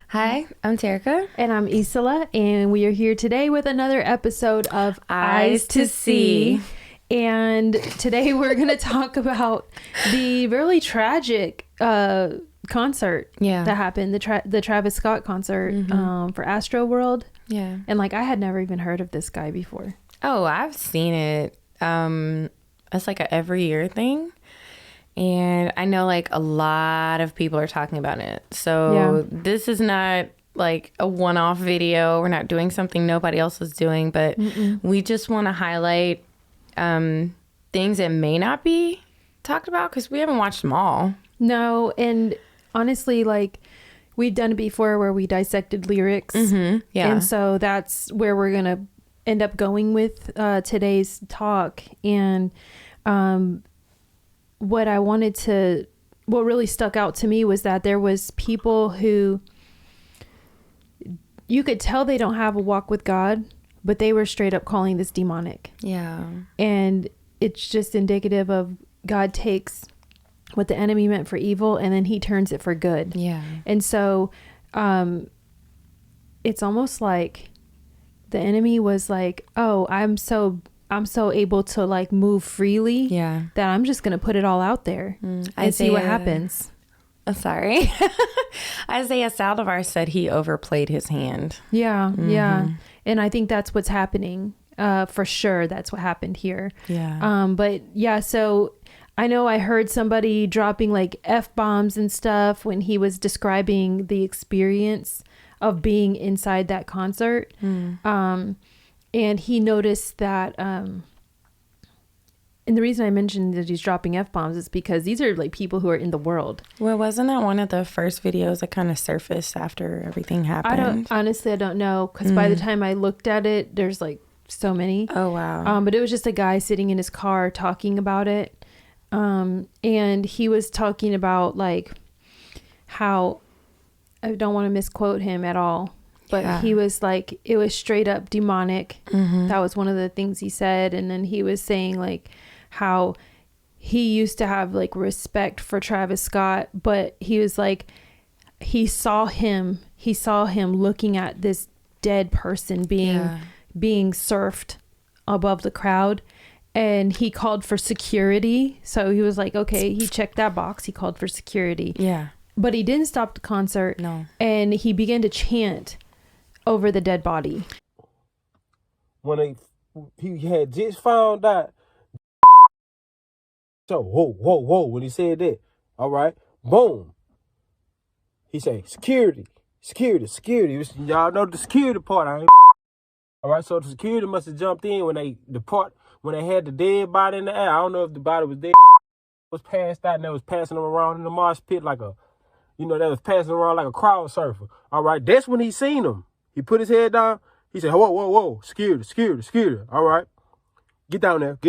Hi, I'm Terika. And I'm Isila, and we are here today with another episode of Eyes to See. And today we're going to talk about the really tragic concert that happened, the Travis Scott concert for Astroworld. Yeah. And like, I had never even heard of this guy before. Oh, I've seen it. It's like a every year thing. And I know like a lot of people are talking about it. So this is not like a one-off video. We're not doing something nobody else is doing, but we just want to highlight things that may not be talked about because we haven't watched them all. No, and honestly, like, we've done it before where we dissected lyrics. Yeah. And so that's where we're going to end up going with today's talk. And what really stuck out to me was that there was people who you could tell they don't have a walk with God, but they were straight up calling this demonic. Yeah. And it's just indicative of God takes what the enemy meant for evil and then he turns it for good. Yeah. And so it's almost like the enemy was like, oh, I'm so able to like move freely that I'm just going to put it all out there and see what happens. Sorry. Isaiah Saldivar said he overplayed his hand. Yeah. Yeah. And I think that's what's happening. For sure. That's what happened here. Yeah. But yeah, so I know I heard somebody dropping like F-bombs and stuff when he was describing the experience of being inside that concert. And he noticed that, and the reason I mentioned that he's dropping F-bombs is because these are like people who are in the world. Well, wasn't that one of the first videos that kind of surfaced after everything happened? I don't know. Because by the time I looked at it, there's like so many. Oh, wow. But it was just a guy sitting in his car talking about it. And he was talking about like how, I don't want to misquote him at all. But he was like, it was straight up demonic. That was one of the things he said. And then he was saying like how he used to have like respect for Travis Scott, but he was like, he saw him looking at this dead person being surfed above the crowd. And he called for security. So he was like, okay, he checked that box. He called for security. Yeah. But he didn't stop the concert. No. And he began to chant over the dead body. When he had just found out, so whoa, when he said that, all right, boom, he said security. Y'all know the security part. All right, so the security must have jumped in when they had the dead body in the air. I don't know if the body was dead, was passed out, and they was passing them around in the mosh pit like they was passing around like a crowd surfer. All right, that's when he seen him. He put his head down. He said, whoa, security. All right. Get down there.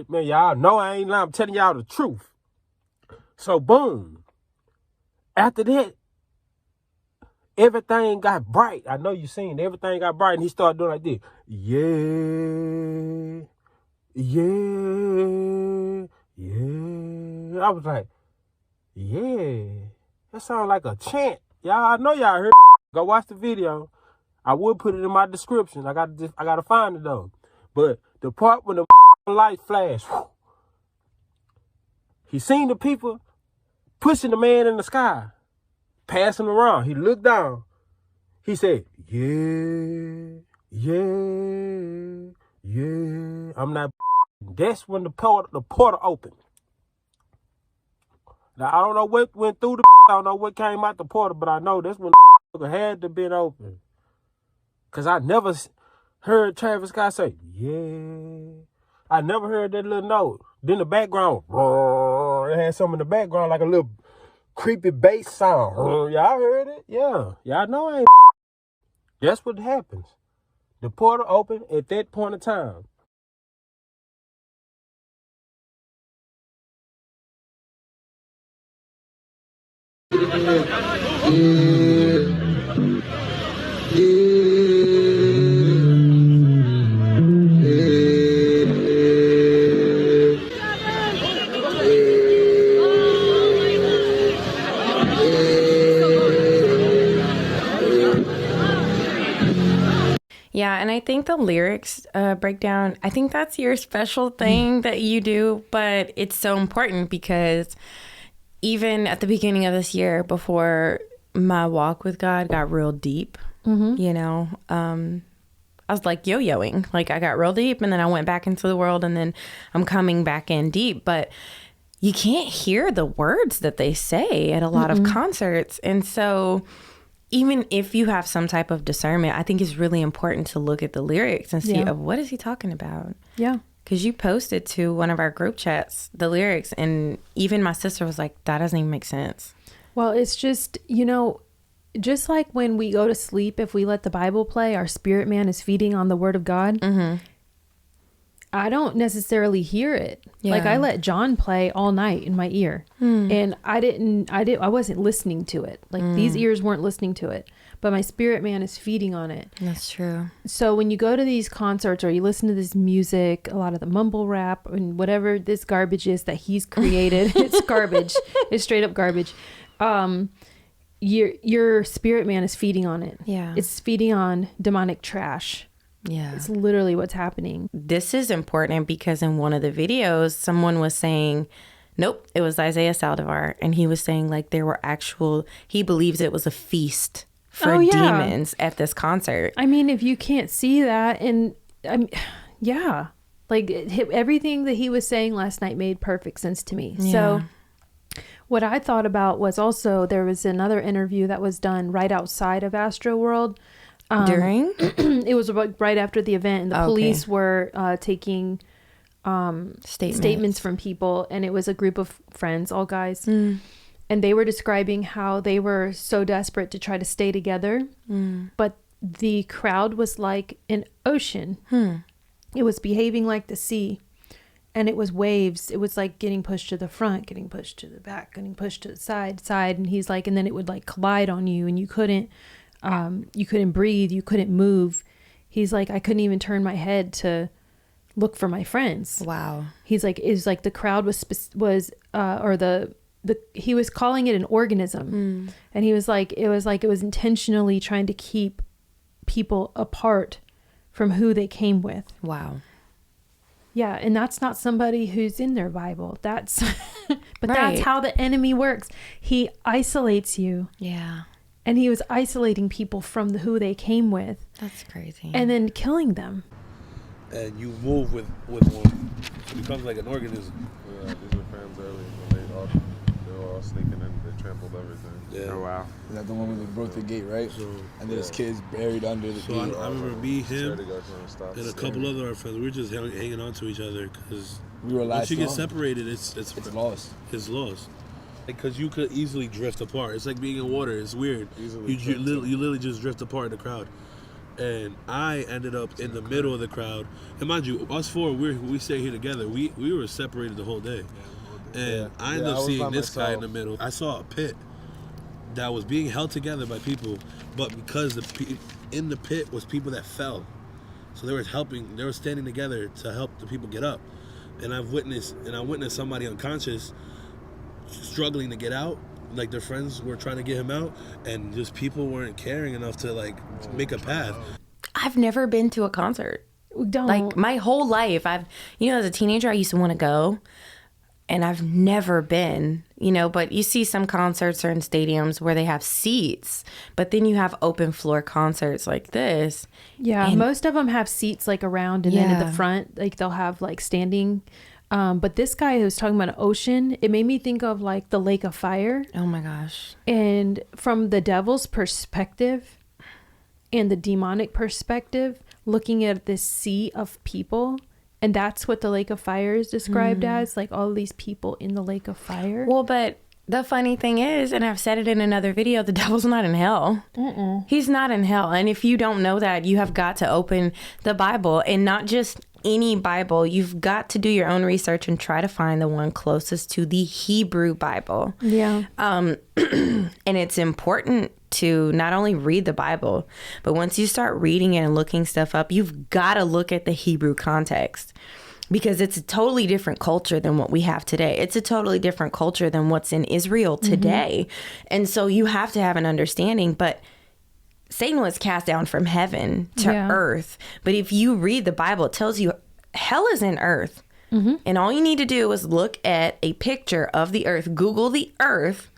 Man, y'all know I ain't lying. I'm telling y'all the truth. So, boom. After that, everything got bright. I know you seen it. Everything got bright, and he started doing like this. Yeah. I was like, yeah. That sounds like a chant. Y'all, I know y'all heard. Go watch the video. I would put it in my description. I gotta find it though. But the part when the light flashed, he seen the people pushing the man in the sky, passing around. He looked down. He said, yeah. I'm not. That's when the portal opened. Now I don't know what went through the. I don't know what came out the portal, but I know that's when the had to been open. Cause I never heard Travis Scott say, yeah. I never heard that little note. Then the background, it had something in the background like a little creepy bass sound. Y'all heard it? Yeah. Y'all know I ain't. That's what happens. The portal opened at that point in time. Yeah, and I think the lyrics breakdown, I think that's your special thing that you do, but it's so important because even at the beginning of this year, before my walk with God got real deep, you know, I was like yo-yoing. Like I got real deep and then I went back into the world and then I'm coming back in deep. But you can't hear the words that they say at a lot of concerts. And so even if you have some type of discernment, I think it's really important to look at the lyrics and see what is he talking about? Yeah. Because you posted to one of our group chats the lyrics and even my sister was like, that doesn't even make sense. Well, it's just, you know, just like when we go to sleep, if we let the Bible play, our spirit man is feeding on the word of God. I don't necessarily hear it. Yeah. Like I let John play all night in my ear and I wasn't listening to it. Like these ears weren't listening to it, but my spirit man is feeding on it. That's true. So when you go to these concerts or you listen to this music, a lot of the mumble rap and whatever this garbage is that he's created, it's garbage. It's straight up garbage. Your spirit man is feeding on it. Yeah. It's feeding on demonic trash. Yeah. It's literally what's happening. This is important because in one of the videos, someone was saying, nope, it was Isaiah Saldivar. And he was saying like there were he believes it was a feast for demons at this concert. I mean, if you can't see that and like everything that he was saying last night made perfect sense to me. Yeah. So what I thought about was also there was another interview that was done right outside of Astroworld. During? It was right after the event, and the police were taking statements from people, and it was a group of friends, all guys. And they were describing how they were so desperate to try to stay together, but the crowd was like an ocean. It was behaving like the sea. And it was waves. It was like getting pushed to the front, getting pushed to the back, getting pushed to the side. And he's like, and then it would like collide on you and you couldn't breathe. You couldn't move. He's like, I couldn't even turn my head to look for my friends. Wow. He's like, it was like the crowd he was calling it an organism. And he was like, it was intentionally trying to keep people apart from who they came with. Wow. Yeah, and that's not somebody who's in their Bible. That's that's how the enemy works. He isolates you. Yeah. And he was isolating people from who they came with. That's crazy. And then killing them. And you move with one. It becomes like an organism. Yeah, these were fans earlier. They were all sneaking in. They trampled everything. Yeah. Oh, wow. Is that the one where they broke the gate, right? So, and there's kids buried under the gate. I remember me, him, and a couple other our friends. We were just hanging on to each other because once you get separated, it's lost. It's lost. Because you could easily drift apart. It's like being in water. It's weird. You literally just drift apart in the crowd. And I ended up in the middle of the crowd. And mind you, us four, we stay here together. We were separated the whole day. And I ended up seeing this guy in the middle. I saw a pit that was being held together by people, but because in the pit was people that fell. So they were standing together to help the people get up. And I witnessed somebody unconscious struggling to get out. Like their friends were trying to get him out, and just people weren't caring enough to like make a path. I've never been to a concert. Don't. Like my whole life, as a teenager, I used to want to go, and I've never been, but you see some concerts are in stadiums where they have seats, but then you have open floor concerts like this. Yeah, and most of them have seats like around and then at the front, like they'll have like standing. But this guy who was talking about an ocean, it made me think of like the lake of fire. Oh my gosh. And from the devil's perspective and the demonic perspective, looking at this sea of people, and that's what the lake of fire is described as, like all these people in the lake of fire. Well, but the funny thing is, and I've said it in another video, the devil's not in hell. He's not in hell. And if you don't know that, you have got to open the Bible, and not just any Bible. You've got to do your own research and try to find the one closest to the Hebrew Bible. Yeah. And it's important to not only read the Bible, but once you start reading it and looking stuff up, you've got to look at the Hebrew context, because it's a totally different culture than what we have today. It's a totally different culture than what's in Israel today. And so you have to have an understanding, but Satan was cast down from heaven to earth. But if you read the Bible, it tells you hell is in earth. And all you need to do is look at a picture of the earth, Google the earth,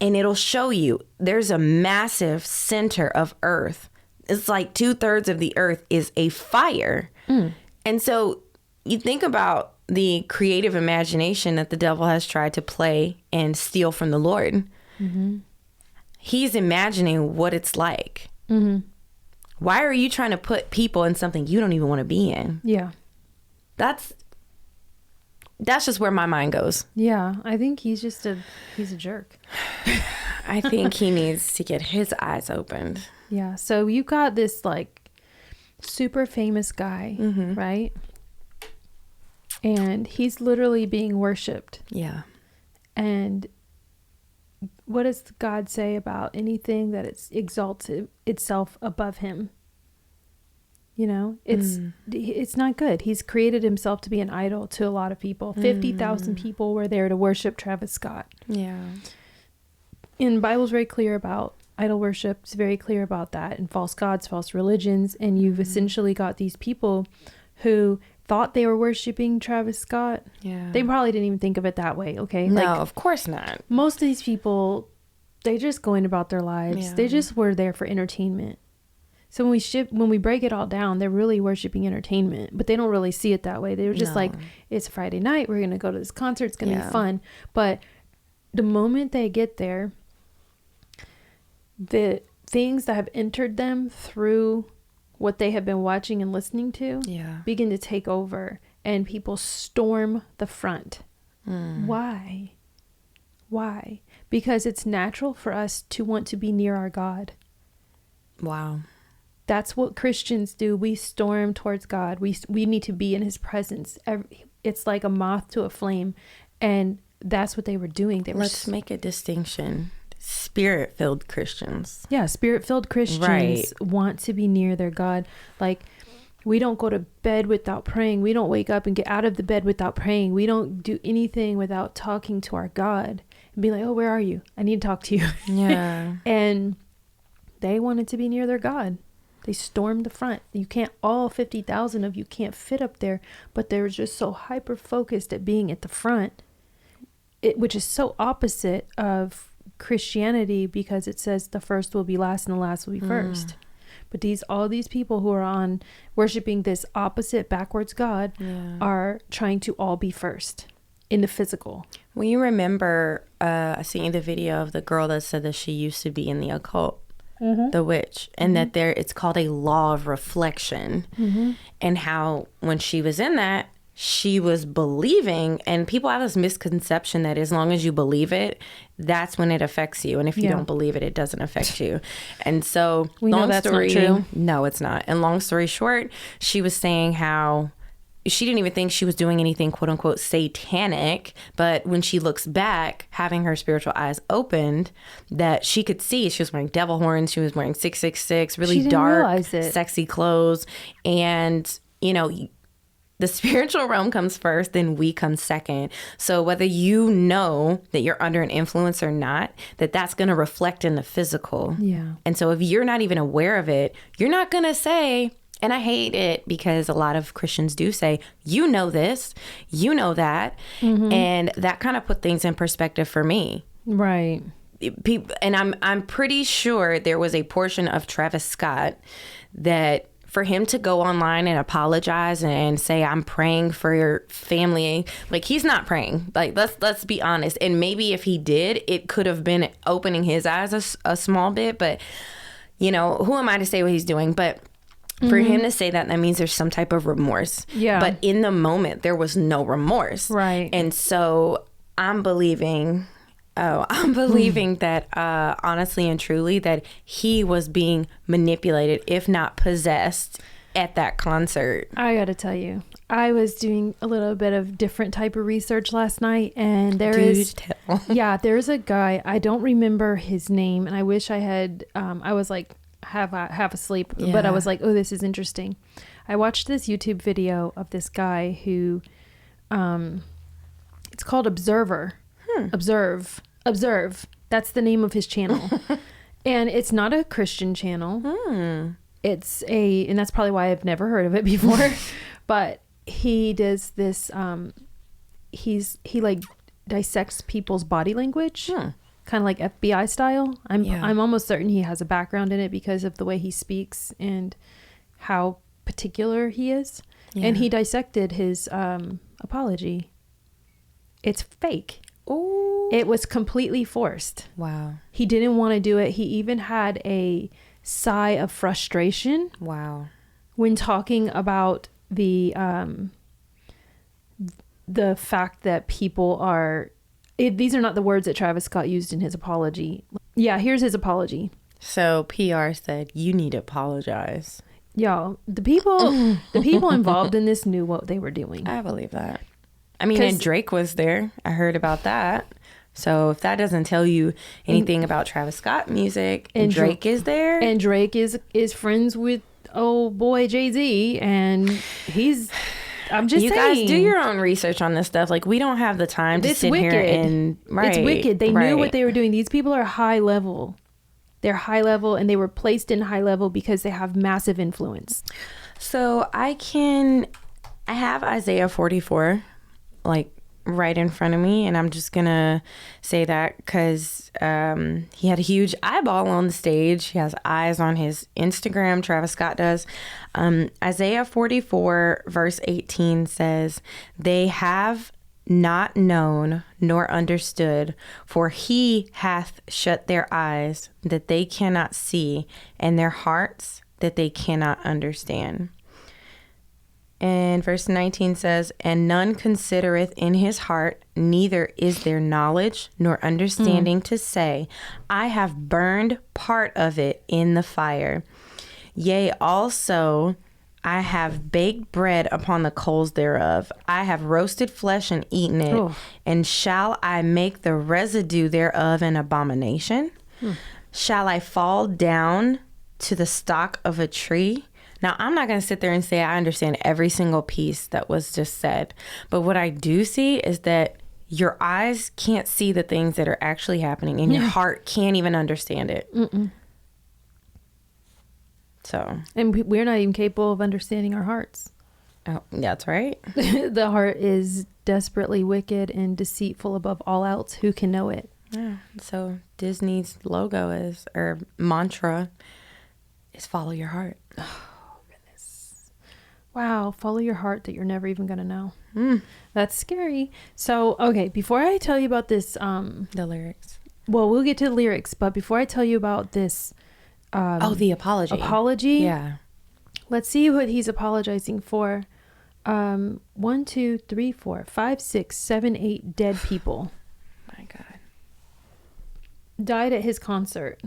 and it'll show you there's a massive center of earth. It's like 2/3 of the earth is a fire. And so you think about the creative imagination that the devil has tried to play and steal from the Lord. He's imagining what it's like. Why are you trying to put people in something you don't even want to be in? Yeah. That's just where my mind goes. Yeah. I think he's a jerk. I think he needs to get his eyes opened. Yeah. So you got this like super famous guy, right? And he's literally being worshipped. Yeah. And what does God say about anything that exalts itself above him? You know, it's not good. He's created himself to be an idol to a lot of people. 50,000 people were there to worship Travis Scott. Yeah. And the Bible's very clear about idol worship. It's very clear about that, and false gods, false religions. And you've essentially got these people who thought they were worshiping Travis Scott. Yeah. They probably didn't even think of it that way. Okay. No, of course not. Most of these people, they just going about their lives. Yeah. They just were there for entertainment. So when we break it all down, they're really worshiping entertainment, but they don't really see it that way. They were just like, it's Friday night. We're going to go to this concert. It's going to be fun. But the moment they get there, the things that have entered them through what they have been watching and listening to begin to take over, and people storm the front. Why? Because it's natural for us to want to be near our God. Wow. That's what Christians do. We storm towards God. We need to be in his presence. It's like a moth to a flame. And that's what they were doing. Let's make a distinction. Spirit-filled Christians. Yeah, spirit-filled Christians want to be near their God. Like, we don't go to bed without praying. We don't wake up and get out of the bed without praying. We don't do anything without talking to our God and be like, oh, where are you? I need to talk to you. Yeah. And they wanted to be near their God. They stormed the front. You can't, all 50,000 of you can't fit up there, but they're just so hyper focused at being at the front, which is so opposite of Christianity, because it says the first will be last and the last will be first. But all these people who are on worshiping this opposite backwards God are trying to all be first in the physical. Well, you remember seeing the video of the girl that said that she used to be in the occult. The witch, and that it's called a law of reflection, and how when she was in that, she was believing, and people have this misconception that as long as you believe it, that's when it affects you, and if you don't believe it, it doesn't affect you. And so know that's not true. No, it's not. And long story short, she was saying how she didn't even think she was doing anything quote unquote satanic, but when she looks back, having her spiritual eyes opened, that she could see she was wearing devil horns, she was wearing 666, really dark, sexy clothes. And, you know, the spiritual realm comes first, then we come second. So whether you know that you're under an influence or not, that's going to reflect in the physical. Yeah. And so if you're not even aware of it, you're not going to say, and I hate it because a lot of Christians do say, you know this, you know that. And that kind of put things in perspective for me. Right. And I'm pretty sure there was a portion of Travis Scott that for him to go online and apologize and say, I'm praying for your family, like, he's not praying. Like, let's be honest. And maybe if he did, it could have been opening his eyes a small bit. But, you know, who am I to say what he's doing? But for him to say that means there's some type of remorse. Yeah. But in the moment, there was no remorse. Right. And so I'm believing that honestly and truly that he was being manipulated, if not possessed, at that concert. I gotta tell you, I was doing a little bit of different type of research last night, and there's a guy, I don't remember his name, and I wish I had, I was like half asleep, but I was like, oh, this is interesting. I watched this YouTube video of this guy who, it's called Observe. That's the name of his channel. And it's not a Christian channel. And that's probably why I've never heard of it before. But he does this, he like dissects people's body language, kind of like FBI style. I'm almost certain he has a background in it because of the way he speaks and how particular he is. And he dissected his apology. It's fake. Ooh. It was completely forced. Wow. He didn't want to do it. He even had a sigh of frustration. Wow. When talking about the fact that people are... these are not the words that Travis Scott used in his apology. Yeah, here's his apology. So PR said, you need to apologize. Y'all, the people involved in this knew what they were doing. I believe that. I mean, and Drake was there. I heard about that. So if that doesn't tell you anything about Travis Scott music, and Drake is there. And Drake is friends with old boy Jay-Z, and I'm just saying. You guys do your own research on this stuff. Like, we don't have the time to sit here and... Right. It's wicked. They knew what they were doing. These people are high level. They're high level, and they were placed in high level because they have massive influence. So I have Isaiah 44, like, right in front of me, and I'm just gonna say that because he had a huge eyeball on the stage. He has eyes on his Instagram. Travis Scott does. Isaiah 44 verse 18 says, "They have not known nor understood, for he hath shut their eyes that they cannot see, and their hearts that they cannot understand." And verse 19 says, "And none considereth in his heart, neither is there knowledge nor understanding to say, I have burned part of it in the fire. Yea, also I have baked bread upon the coals thereof. I have roasted flesh and eaten it. Oh. And shall I make the residue thereof an abomination? Shall I fall down to the stalk of a tree?" Now, I'm not going to sit there and say I understand every single piece that was just said. But what I do see is that your eyes can't see the things that are actually happening, and your heart can't even understand it. So, and we're not even capable of understanding our hearts. Oh, that's right. The heart is desperately wicked and deceitful above all else. Who can know it? Yeah. So Disney's logo is, or mantra is, follow your heart. Oh, goodness. Wow. Follow your heart that you're never even going to know. That's scary. So, okay. Before I tell you about this, the lyrics. Well, we'll get to the lyrics, but before I tell you about this, the apology. Yeah. Let's see what he's apologizing for. 1, 2, 3, 4, 5, 6, 7, 8 dead people. My God. Died at his concert.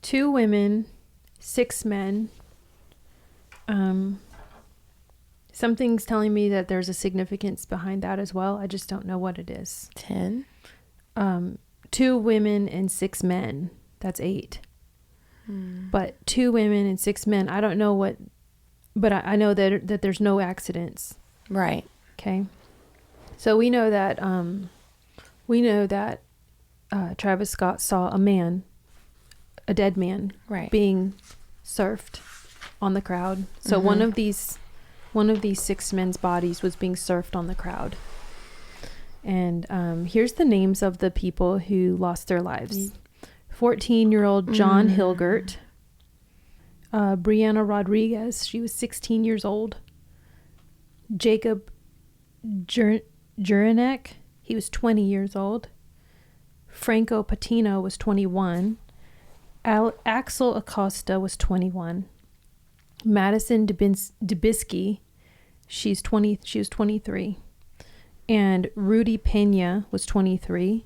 2 women, 6 men. Something's telling me that there's a significance behind that as well. I just don't know what it is. 10. 2 women and 6 men. That's 8. But 2 women and 6 men. I don't know what, but I know that there's no accidents. Right. Okay. So we know that Travis Scott saw a dead man, right, being surfed on the crowd. So one of these 6 men's bodies was being surfed on the crowd. And here's the names of the people who lost their lives. 14-year-old John Hilgert. Brianna Rodriguez, she was 16 years old. Jacob Juranek, he was 20 years old. Franco Patino was 21. Axel Acosta was 21. Madison Dubisky, she was 23. And Rudy Pena was 23.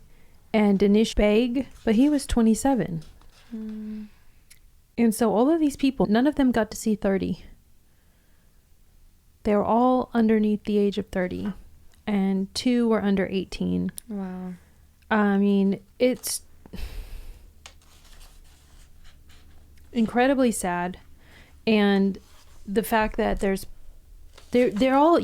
And Danish Beg, but he was 27. And so all of these people, none of them got to see 30. They were all underneath the age of 30. And 2 were under 18. Wow. I mean, it's incredibly sad. And the fact that they're all,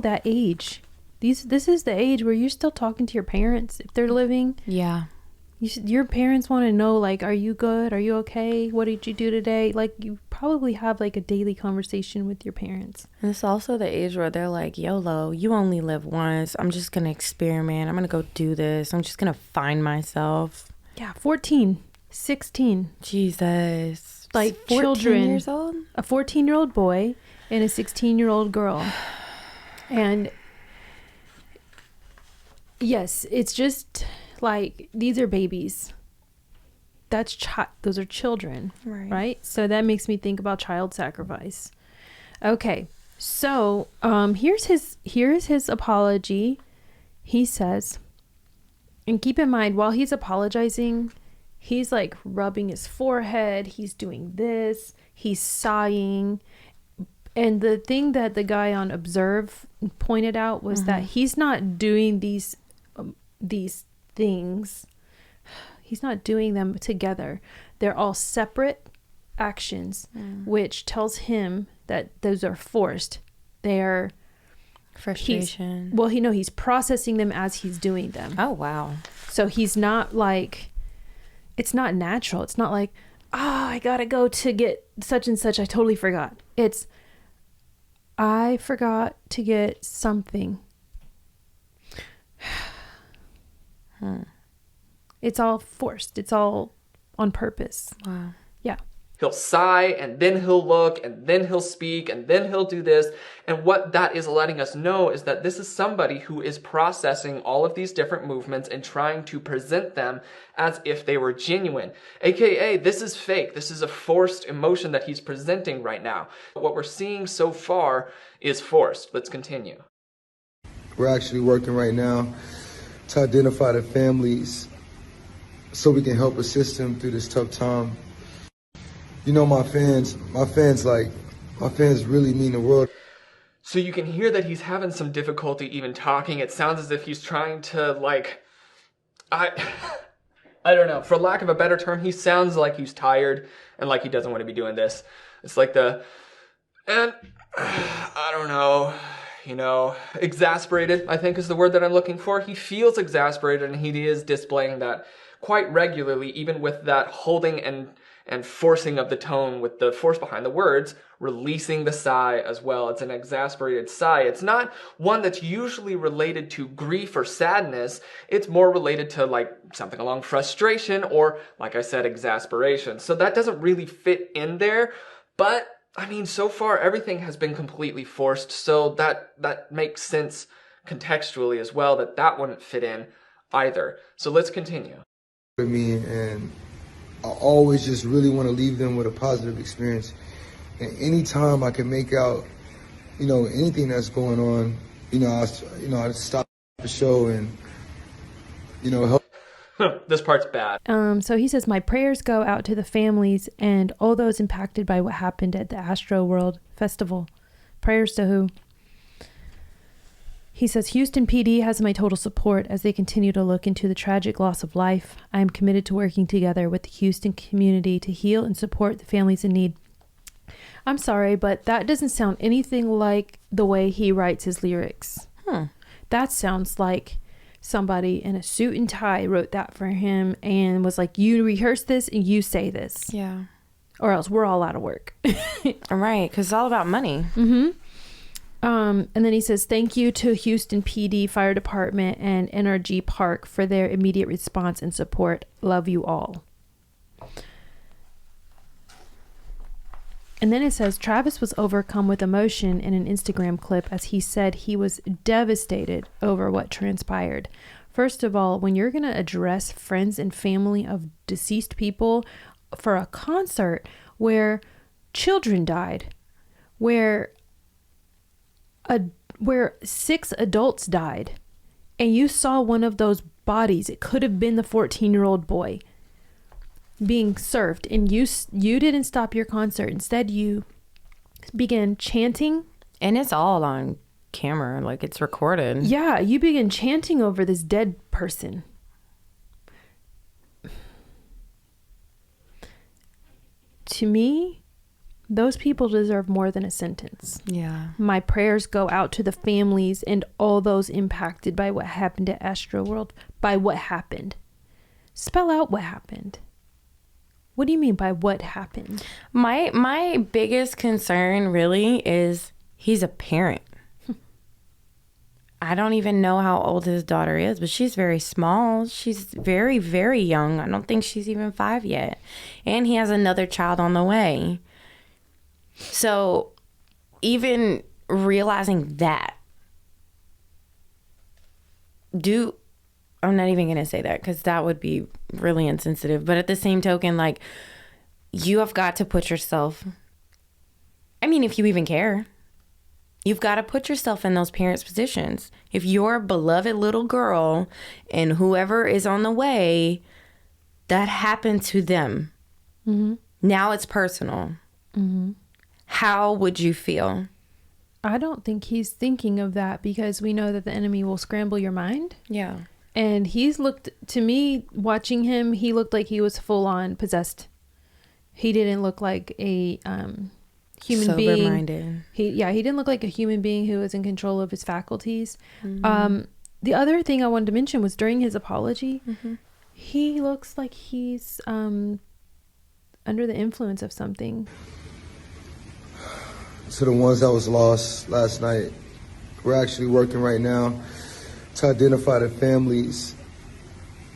that age. This is the age where you're still talking to your parents if they're living. Yeah. Your parents want to know, like, are you good? Are you okay? What did you do today? Like, you probably have like a daily conversation with your parents. And it's also the age where they're like, YOLO, you only live once. I'm just going to experiment. I'm going to go do this. I'm just going to find myself. Yeah, 14, 16. Jesus. Like 14 children. years old? A 14-year-old boy and a 16-year-old girl. And yes, it's just like, these are babies. Those are children, right? So that makes me think about child sacrifice. Okay, so here's his apology. He says, and keep in mind, while he's apologizing, he's like rubbing his forehead. He's doing this. He's sighing. And the thing that the guy on Observe pointed out was that he's not doing these things. He's not doing them together. They're all separate actions, which tells him that those are forced. They are frustration. He's processing them as he's doing them. Oh, wow. So he's not like, it's not natural. It's not like, I gotta go to get such and such. I totally forgot. It's, I forgot to get something. It's all forced. It's all on purpose. Wow. Yeah. He'll sigh, and then he'll look, and then he'll speak, and then he'll do this. And what that is letting us know is that this is somebody who is processing all of these different movements and trying to present them as if they were genuine. AKA, this is fake. This is a forced emotion that he's presenting right now. What we're seeing so far is forced. Let's continue. We're actually working right now to identify the families so we can help assist them through this tough time. You know, my fans really mean the world. So you can hear that he's having some difficulty even talking. It sounds as if he's trying to, like, I don't know. For lack of a better term, he sounds like he's tired and like he doesn't want to be doing this. It's like I don't know, exasperated, I think is the word that I'm looking for. He feels exasperated, and he is displaying that quite regularly, even with that holding and forcing of the tone, with the force behind the words, releasing the sigh as well. It's an exasperated sigh. It's not one that's usually related to grief or sadness. It's more related to like something along frustration or, like I said, exasperation. So that doesn't really fit in there. But I mean, so far everything has been completely forced. So that makes sense contextually as well, that wouldn't fit in either. So let's continue. And I always just really want to leave them with a positive experience. And anytime I can make out, anything that's going on, I stop the show and, help. This part's bad. So he says, my prayers go out to the families and all those impacted by what happened at the Astroworld Festival. Prayers to who? He says, Houston PD has my total support as they continue to look into the tragic loss of life. I am committed to working together with the Houston community to heal and support the families in need. I'm sorry, but that doesn't sound anything like the way he writes his lyrics. That sounds like somebody in a suit and tie wrote that for him and was like, you rehearse this and you say this. Yeah. Or else we're all out of work. Right, because it's all about money. And then he says, thank you to Houston PD Fire Department and NRG Park for their immediate response and support. Love you all. And then it says, Travis was overcome with emotion in an Instagram clip as he said he was devastated over what transpired. First of all, when you're going to address friends and family of deceased people for a concert where children died, where 6 adults died, and you saw one of those bodies, it could have been the 14-year-old boy being served, and you didn't stop your concert. Instead, you began chanting. And it's all on camera, like it's recorded. Yeah, you began chanting over this dead person. To me, those people deserve more than a sentence. Yeah. My prayers go out to the families and all those impacted by what happened at Astroworld, by what happened. Spell out what happened. What do you mean by what happened? My biggest concern really is he's a parent. I don't even know how old his daughter is, but she's very small. She's very, very young. I don't think she's even 5 yet. And he has another child on the way. So even realizing that, I'm not even going to say that because that would be really insensitive. But at the same token, like, you have got to put yourself, I mean, if you even care, you've got to put yourself in those parents' positions. If your beloved little girl and whoever is on the way, that happened to them. Mm-hmm. Now it's personal. Mm-hmm. How would you feel? I don't think he's thinking of that because we know that the enemy will scramble your mind. Yeah. And he's looked, to me, watching him, he looked like he was full on possessed. He didn't look like a human being. Sober-minded. He didn't look like a human being who was in control of his faculties. Mm-hmm. The other thing I wanted to mention was during his apology, mm-hmm. he looks like he's under the influence of something. To the ones that was lost last night, we're actually working right now to identify the families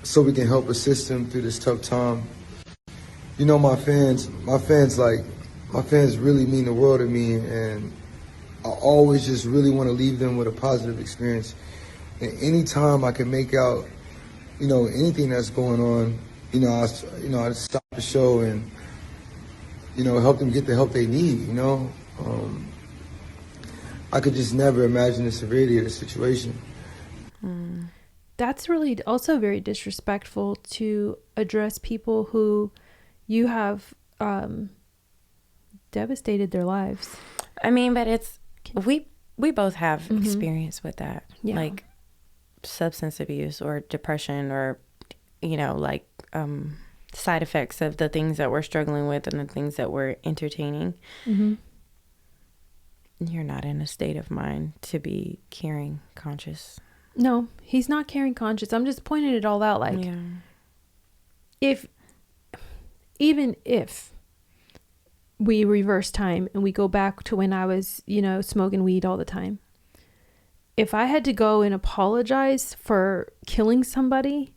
so we can help assist them through this tough time. You know, my fans really mean the world to me, and I always just really want to leave them with a positive experience. And anytime I can make out, you know, anything that's going on, I stop the show and, you know, help them get the help they need, you know. I could just never imagine the severity of the situation. That's really also very disrespectful to address people who you have devastated their lives. I mean, but it's we both have mm-hmm. experience with that, like substance abuse or depression or, you know, like side effects of the things that we're struggling with and the things that we're entertaining. Mm-hmm. You're not in a state of mind to be caring conscious. No, he's not caring conscious. I'm just pointing it all out. Like, even if we reverse time and we go back to when I was, you know, smoking weed all the time, if I had to go and apologize for killing somebody,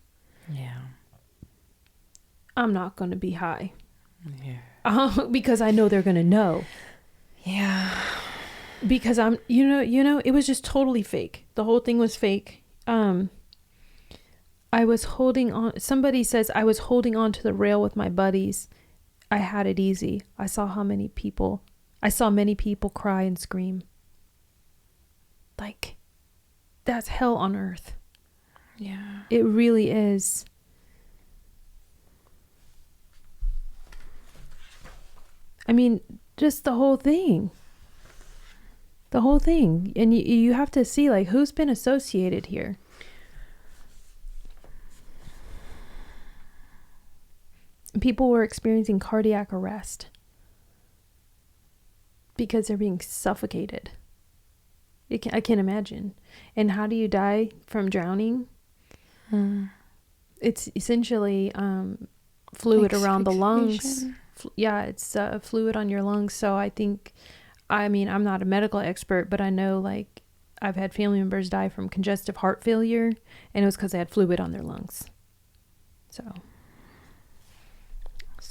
I'm not going to be high. Because I know they're going to know. Yeah. Because I'm, you know, it was just totally fake. The whole thing was fake. I was holding on. Somebody says I was holding on to the rail with my buddies. I had it easy. I saw many people cry and scream. Like, that's hell on earth. Yeah. It really is. I mean, just the whole thing. And you have to see, like, who's been associated here. People were experiencing cardiac arrest because they're being suffocated. I can't imagine. And how do you die from drowning? It's essentially fluid around the lungs. It's fluid on your lungs. So I mean, I'm not a medical expert, but I know, like, I've had family members die from congestive heart failure, and it was because they had fluid on their lungs. So.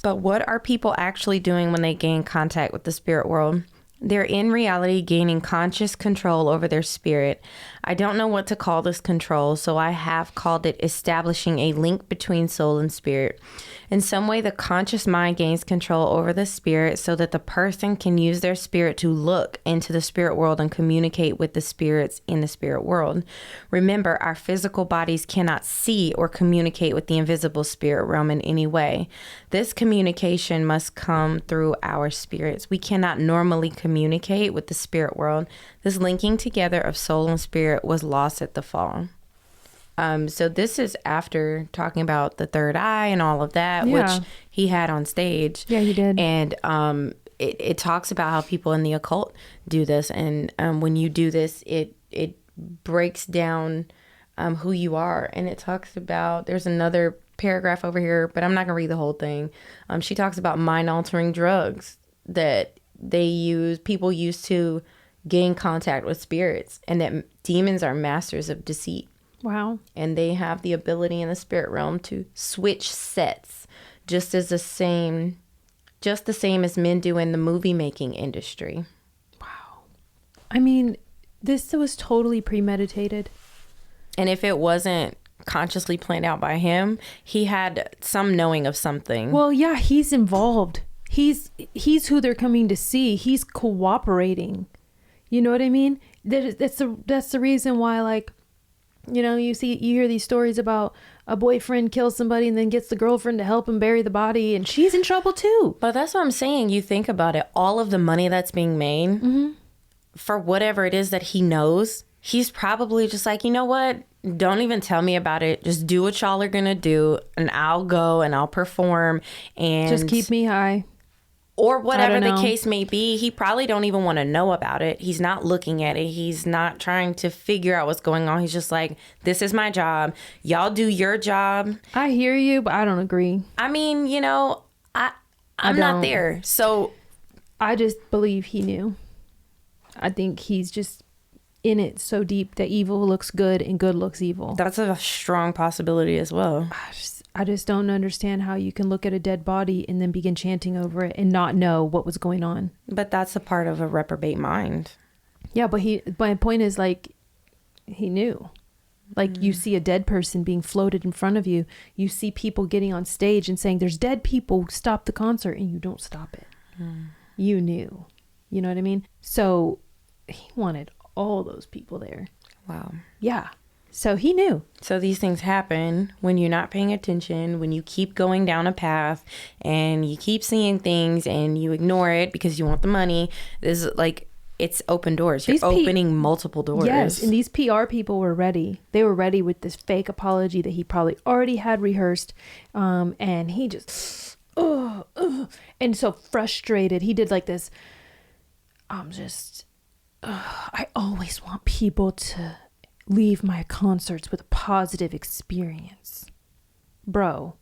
But what are people actually doing when they gain contact with the spirit world? They're in reality gaining conscious control over their spirit. I don't know what to call this control, so I have called it establishing a link between soul and spirit. In some way, the conscious mind gains control over the spirit so that the person can use their spirit to look into the spirit world and communicate with the spirits in the spirit world. Remember, our physical bodies cannot see or communicate with the invisible spirit realm in any way. This communication must come through our spirits. We cannot normally communicate with the spirit world. This linking together of soul and spirit was lost at the fall. So this is after talking about the third eye and all of that, which he had on stage. Yeah, he did. And it talks about how people in the occult do this. And when you do this, it breaks down who you are. And it talks about, there's another paragraph over here, but I'm not gonna read the whole thing. She talks about mind-altering drugs that people use to gain contact with spirits, and that demons are masters of deceit. Wow. And they have the ability in the spirit realm to switch sets, just the same as men do in the movie making industry. Wow. I mean, this was totally premeditated. And if it wasn't consciously planned out by him, he had some knowing of something. Well, yeah, he's involved. He's who they're coming to see. He's cooperating. You know what I mean? That's the reason why, like, you know, you hear these stories about a boyfriend kills somebody and then gets the girlfriend to help him bury the body, and she's in trouble too. But that's what I'm saying. You think about it, all of the money that's being made for whatever it is that he knows, he's probably just like, you know what? Don't even tell me about it. Just do what y'all are going to do, and I'll go and I'll perform, and just keep me high. Or whatever the case may be. He probably don't even want to know about it. He's not looking at it. He's not trying to figure out what's going on. He's just like, this is my job. Y'all do your job. I hear you, but I don't agree. I mean, you know, I'm not there. So I just believe he knew. I think he's just in it so deep that evil looks good and good looks evil. That's a strong possibility as well. I just don't understand how you can look at a dead body and then begin chanting over it and not know what was going on. But that's a part of a reprobate mind. Yeah, but my point is, like, he knew. Like, you see a dead person being floated in front of you. You see people getting on stage and saying, there's dead people, stop the concert, and you don't stop it. You knew. You know what I mean? So he wanted all those people there. Wow. Yeah. So he knew. So these things happen when you're not paying attention, when you keep going down a path and you keep seeing things and you ignore it because you want the money. This is like, it's open doors. You're opening multiple doors. Yes, and these PR people were ready. They were ready with this fake apology that he probably already had rehearsed. And he just, and so frustrated. He did like this, I always want people to leave my concerts with a positive experience. Bro,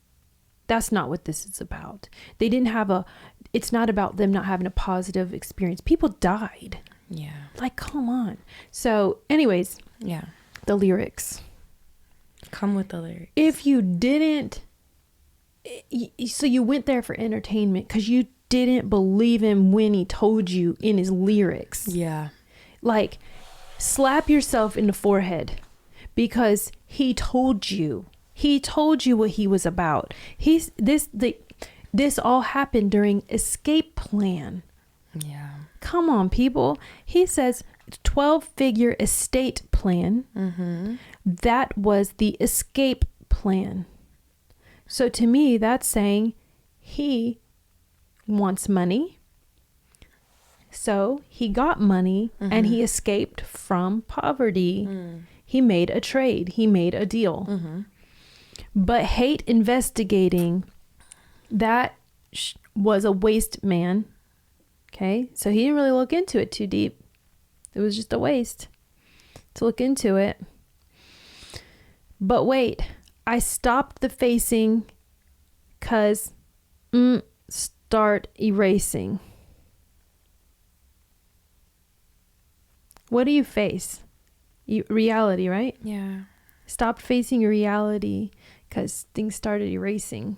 that's not what this is about. It's not about them not having a positive experience. People died. Yeah. Like, come on. So anyways, yeah, the lyrics. Come with the lyrics. If you didn't, so you went there for entertainment because you didn't believe him when he told you in his lyrics. Yeah. Like, slap yourself in the forehead because he told you what he was about. This all happened during escape plan. Yeah. Come on, people. He says 12-figure estate plan. That was the escape plan. So to me, that's saying he wants money. So he got money and he escaped from poverty. He made a trade. He made a deal. But hate investigating, that was a waste, man. Okay. So he didn't really look into it too deep. It was just a waste to look into it. But wait, I stopped the facing because start erasing. What do you face? Reality, right? Yeah. Stopped facing your reality because things started erasing.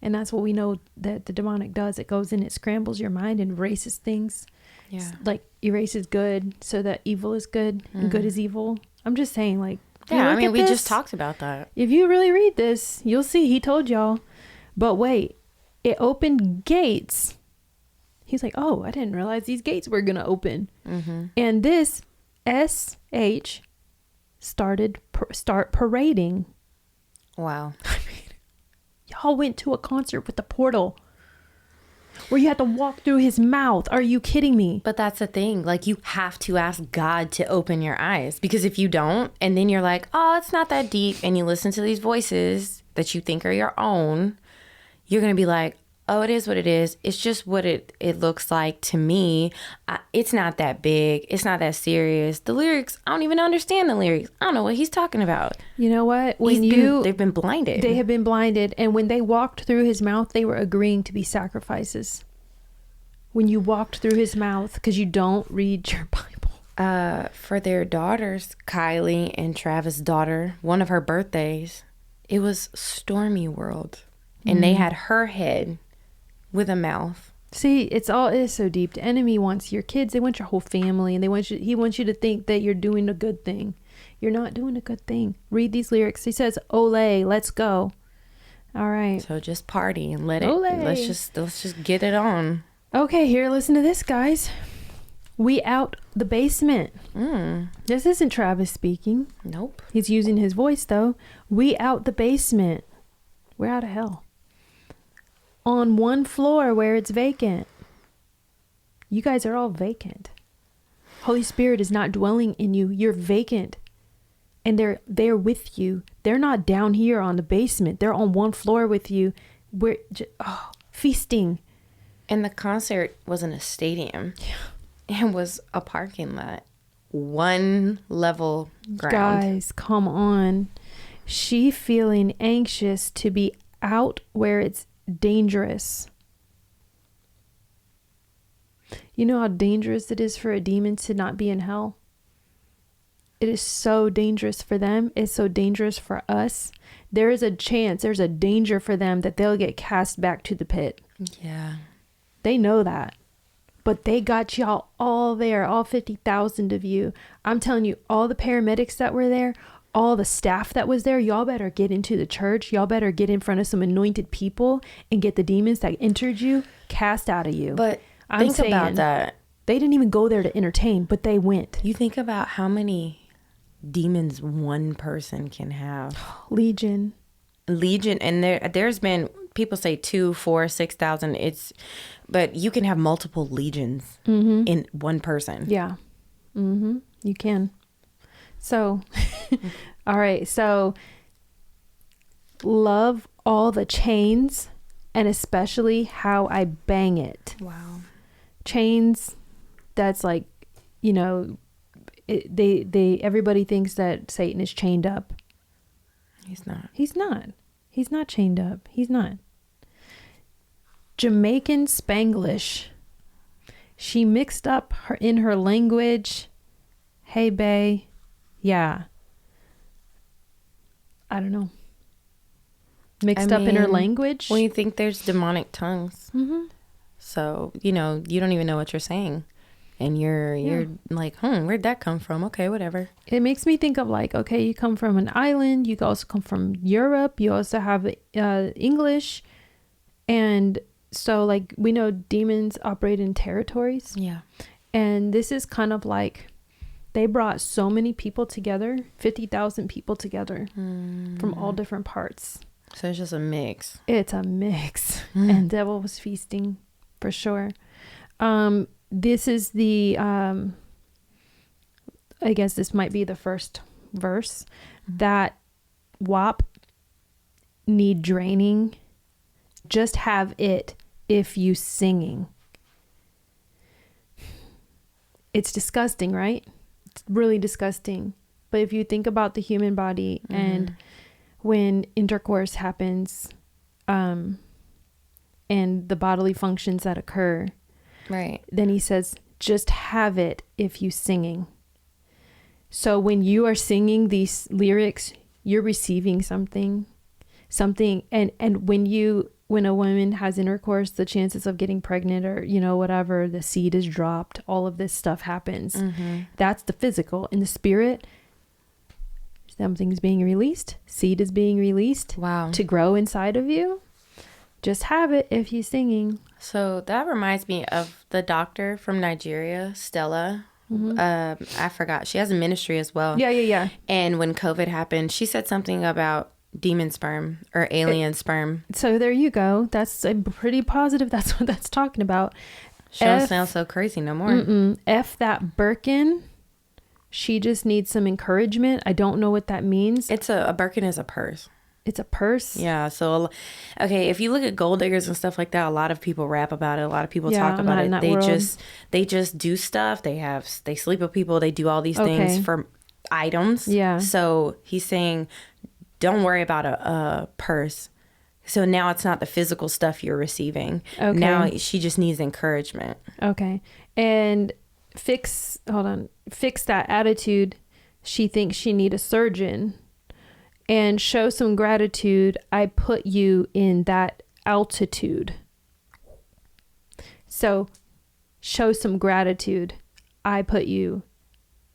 And that's what we know that the demonic does. It goes in, it scrambles your mind and erases things. Yeah. Like erases good so that evil is good and good is evil. I'm just saying, like, yeah, I mean, we just talked about that. If you really read this, you'll see he told y'all. But wait, it opened gates. He's like, oh, I didn't realize these gates were going to open. And this SH start parading. Wow. I mean, y'all went to a concert with the portal where you had to walk through his mouth. Are you kidding me? But that's the thing. Like, you have to ask God to open your eyes, because if you don't, and then you're like, oh, it's not that deep, and you listen to these voices that you think are your own, you're going to be like, oh, it is what it is. It's just what it looks like to me. It's not that big. It's not that serious. The lyrics, I don't even understand the lyrics. I don't know what he's talking about. You know what? They've been blinded. They have been blinded. And when they walked through his mouth, they were agreeing to be sacrifices. When you walked through his mouth, because you don't read your Bible. For their daughters, Kylie and Travis' daughter, one of her birthdays, it was Stormy World. And they had her head with a mouth. See, it is so deep. The enemy wants your kids. They want your whole family, and he wants you to think that you're doing a good thing. You're not doing a good thing. Read these lyrics. He says, "Ole, let's go." All right. So just party and let Ole. it. Let's just get it on. Okay, here, listen to this, guys. We out the basement. This isn't Travis speaking. Nope. He's using his voice though. We out the basement. We're out of hell. On one floor where it's vacant. You guys are all vacant. Holy Spirit is not dwelling in you. You're vacant. And they're with you. They're not down here on the basement. They're on one floor with you. We're feasting. And the concert was in a stadium. Yeah. It was a parking lot. One level ground. Guys, come on. She feeling anxious to be out where it's dangerous. You know how dangerous it is for a demon to not be in hell? It is so dangerous for them. It's so dangerous for us. There is a chance, there's a danger for them that they'll get cast back to the pit. Yeah. They know that. But they got y'all all there, all 50,000 of you. I'm telling you, all the paramedics that were there, all the staff that was there, y'all better get into the church. Y'all better get in front of some anointed people and get the demons that entered you cast out of you. But think about that. They didn't even go there to entertain, but they went. You think about how many demons one person can have. Legion. And there's been, people say 2, 4, 6,000. But you can have multiple legions in one person. Yeah. You can. So, all right. So, love all the chains and especially how I bang it. Wow. Chains, that's like, everybody thinks that Satan is chained up. He's not. He's not. He's not chained up. He's not. Jamaican Spanglish. She mixed up in her language. Hey, bae. Yeah. I don't know. Mixed up in her language. Well, you think there's demonic tongues. So, you don't even know what you're saying. And you're like, where'd that come from? Okay, whatever. It makes me think of like, okay, you come from an island. You also come from Europe. You also have English. And so like we know demons operate in territories. Yeah. And this is kind of like they brought so many people together, 50,000 people together from all different parts. So it's just a mix. It's a mix. And devil was feasting for sure. This is the, I guess this might be the first verse, that WAP need draining. Just have it if you singing. It's disgusting, right? It's really disgusting. But if you think about the human body and when intercourse happens, and the bodily functions that occur, right? Then he says, just have it if you singing. So when you are singing these lyrics, you're receiving something, and when a woman has intercourse, the chances of getting pregnant or, whatever, the seed is dropped, all of this stuff happens. That's the physical. In the spirit, something's being released. Seed is being released. Wow. To grow inside of you. Just have it if you're singing. So that reminds me of the doctor from Nigeria, Stella. I forgot. She has a ministry as well. Yeah. And when COVID happened, she said something about demon sperm or alien sperm. So there you go. That's a pretty positive. That's what that's talking about. She don't sound so crazy no more. F that Birkin. She just needs some encouragement. I don't know what that means. A Birkin is a purse. It's a purse. Yeah. So, okay, if you look at gold diggers and stuff like that, a lot of people rap about it. A lot of people talk about it. They just do stuff. They sleep with people. They do all these things for items. Yeah. So he's saying, don't worry about a purse. So now it's not the physical stuff you're receiving. Okay. Now she just needs encouragement. Okay. And fix that attitude. She thinks she need a surgeon. And show some gratitude. I put you in that altitude. So show some gratitude. I put you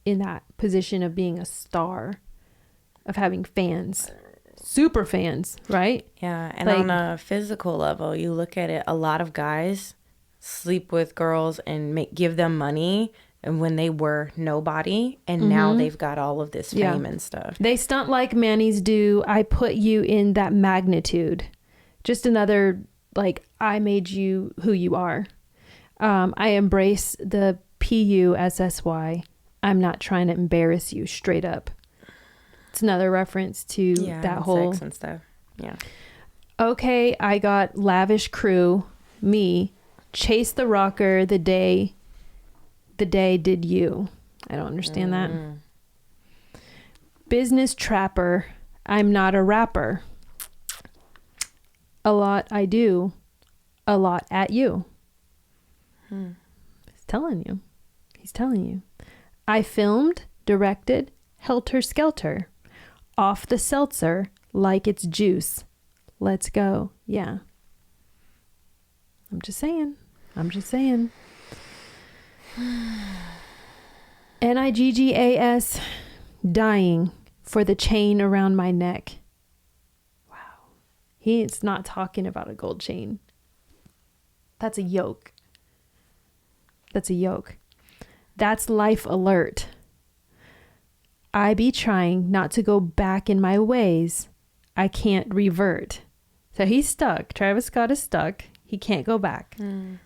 in that position of being a star, of having fans, super fans, right? Yeah. And on a physical level, you look at it, a lot of guys sleep with girls and give them money. And when they were nobody, and now they've got all of this fame and stuff. They stunt like Manny's do. I put you in that magnitude. Just another, like, I made you who you are. I embrace the PUSSY. I'm not trying to embarrass you, straight up. It's another reference to that whole sex and stuff. Yeah. Okay, I got lavish crew. Me, chase the rocker the day did you. I don't understand that. Business trapper. I'm not a rapper. A lot I do. A lot at you. He's telling you. I filmed, directed, helter skelter. Off the seltzer like it's juice. Let's go. Yeah. I'm just saying. NIGGAS, dying for the chain around my neck. Wow. He's not talking about a gold chain. That's a yoke. That's life alert. I be trying not to go back in my ways. I can't revert. So he's stuck. Travis Scott is stuck. He can't go back.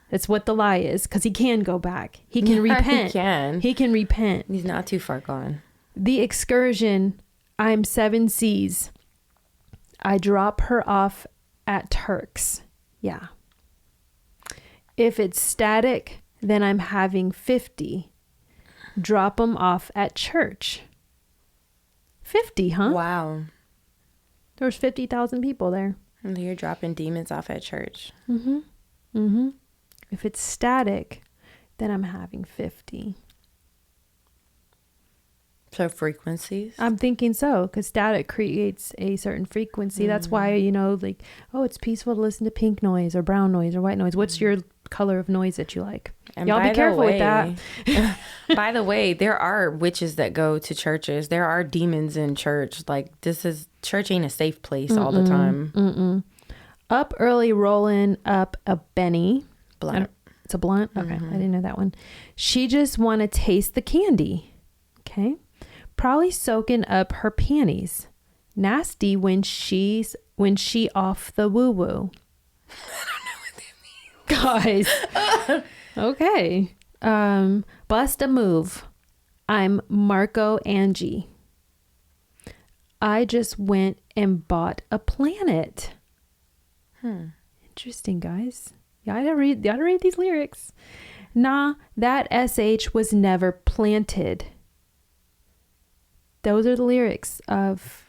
That's what the lie is, because he can go back. He can repent. He can repent. He's not too far gone. The excursion. I'm 7 C's. I drop her off at Turks. Yeah. If it's static, then I'm having 50. Drop them off at church. 50, huh? Wow. There was 50,000 people there. And you're dropping demons off at church. If it's static, then I'm having 50. So frequencies? I'm thinking so, because static creates a certain frequency. That's why, like, oh, it's peaceful to listen to pink noise or brown noise or white noise. What's your color of noise that you like? And y'all be careful with that. By the way, there are witches that go to churches. There are demons in church. Like, church ain't a safe place all the time. Up early, rolling up a Benny. Blunt. It's a blunt? Okay, I didn't know that one. She just want to taste the candy. Okay. Probably soaking up her panties. Nasty when she off the woo-woo. I don't know what that means. Guys. Okay. Bust a move. I'm Marco Angie. I just went and bought a planet. Interesting, guys. You gotta read these lyrics. Nah, that SH was never planted. Those are the lyrics of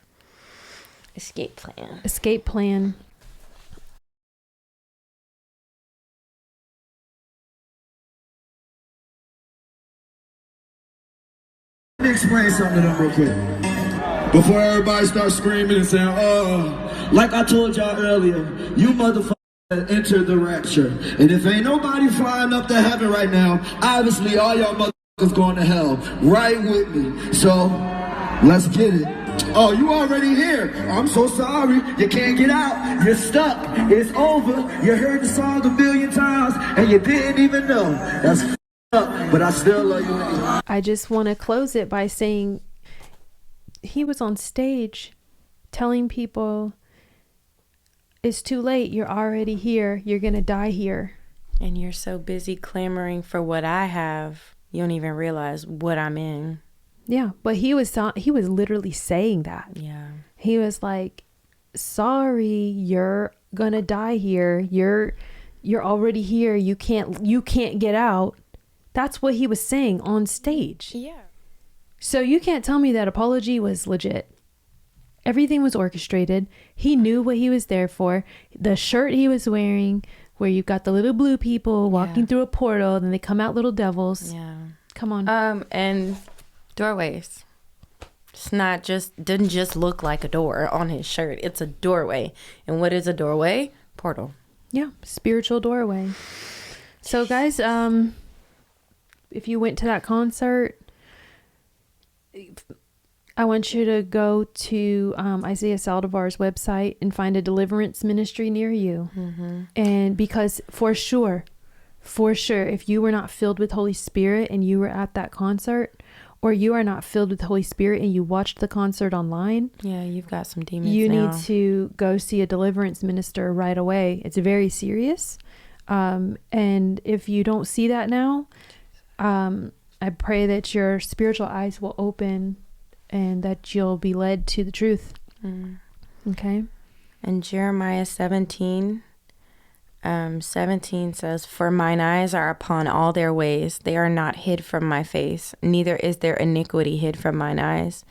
Escape Plan. Escape Plan. Let me explain something to them real quick. Before everybody starts screaming and saying, oh, like I told y'all earlier, you motherfuckers enter the rapture. And if ain't nobody flying up to heaven right now, obviously all y'all motherfuckers going to hell. Right with me. So, let's get it. Oh, you already here. I'm so sorry. You can't get out. You're stuck. It's over. You heard the song 1,000,000 times and you didn't even know. That's up, but I still love you anyway. I just want to close it by saying he was on stage telling people it's too late. You're already here. You're going to die here. And you're so busy clamoring for what I have, you don't even realize what I'm in. Yeah, but he was literally saying that. Yeah. He was like, sorry, you're gonna die here. You're already here. You can't get out. That's what he was saying on stage. Yeah. So you can't tell me that apology was legit. Everything was orchestrated. He knew what he was there for. The shirt he was wearing, where you've got the little blue people walking through a portal, then they come out little devils. Yeah. Come on. And doorways. It's not just, didn't just look like a door on his shirt. It's a doorway. And what is a doorway? Portal. Yeah. Spiritual doorway. So guys, if you went to that concert, I want you to go to Isaiah Saldivar's website and find a deliverance ministry near you. Mm-hmm. And because for sure, if you were not filled with Holy Spirit and you were at that concert, or you are not filled with the Holy Spirit and you watched the concert online, you've got some demons. You need to go see a deliverance minister right away. It's very serious. And if you don't see that now, I pray that your spiritual eyes will open and that you'll be led to the truth. Okay. And Jeremiah 17 says, "For mine eyes are upon all their ways. They are not hid from my face, neither is their iniquity hid from mine eyes.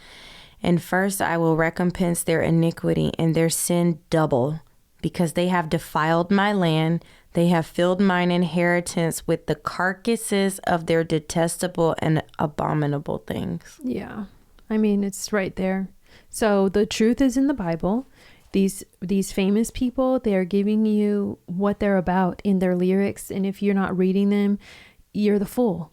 And first I will recompense their iniquity and their sin double, because they have defiled my land. They have filled mine inheritance with the carcasses of their detestable and abominable things." Yeah. I mean, it's right there. So the truth is in the Bible. These famous people, they are giving you what they're about in their lyrics. And if you're not reading them, you're the fool.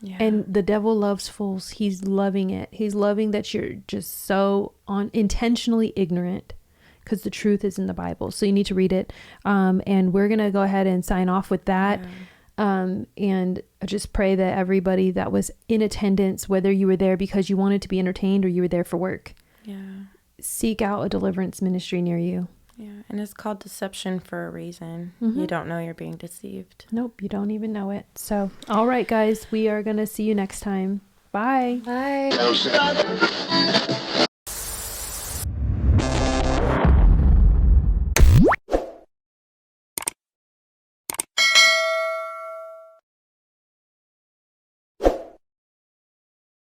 Yeah. And the devil loves fools. He's loving it. He's loving that you're just so intentionally ignorant, because the truth is in the Bible. So you need to read it. And we're going to go ahead and sign off with that. And I just pray that everybody that was in attendance, whether you were there because you wanted to be entertained or you were there for work, seek out a deliverance ministry near you. Yeah. And it's called deception for a reason. You don't know you're being deceived. Nope. You don't even know it. So, all right, guys, we are going to see you next time. Bye. Bye.